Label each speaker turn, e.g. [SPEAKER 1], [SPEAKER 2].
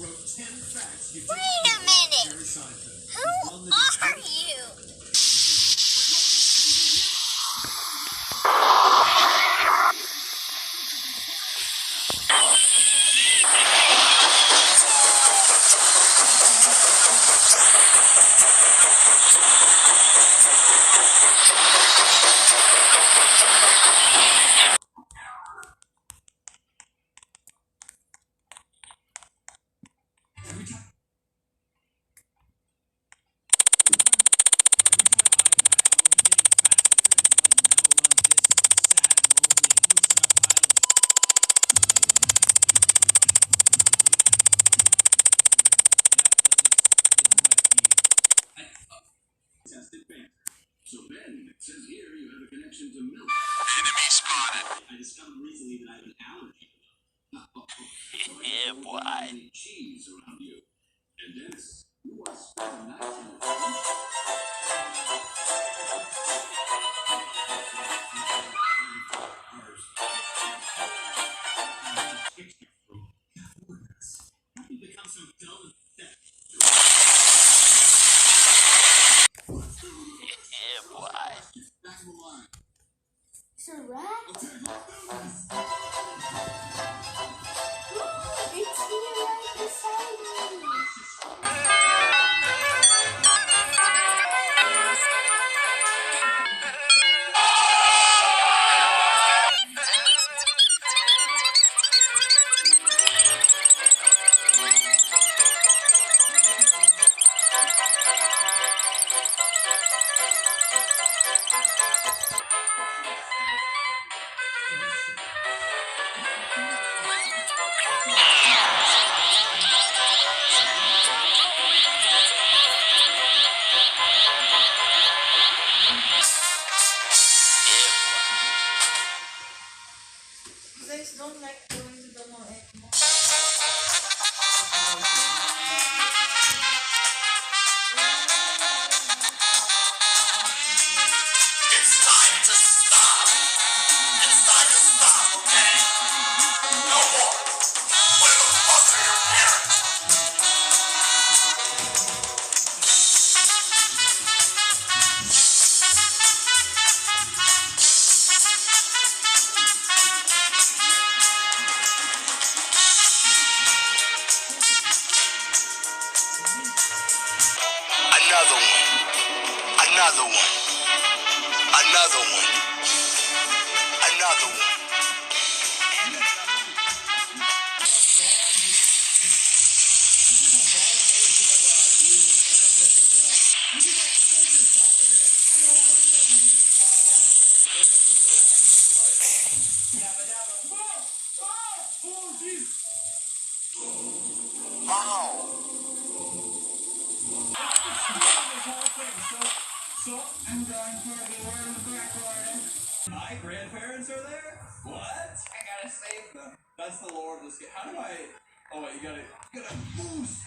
[SPEAKER 1] Wait a minute! Who are you?
[SPEAKER 2] So Ben, it says here you have a connection to milk.
[SPEAKER 3] Enemy spotted.
[SPEAKER 2] I discovered recently that I have an allergy to milk.
[SPEAKER 3] Yeah, boy.
[SPEAKER 2] Cheese around you. And Dennis, you want to spend the night in a You become so dull that
[SPEAKER 3] Yeah, boy.
[SPEAKER 2] back in the line.
[SPEAKER 1] It's a rat?
[SPEAKER 2] Okay, let's do this.
[SPEAKER 1] It's here right beside me. You guys don't like going to the mall anymore.
[SPEAKER 3] It's time to stop. It's time to stop, okay? No more. Where the fuck are your parents? Another one. Another one. Another one. Another one. Oh.
[SPEAKER 2] So, I'm going for the world record. My grandparents are there? What? I gotta save them. That's the lore of this game. How do I... Oh, wait, you gotta boost.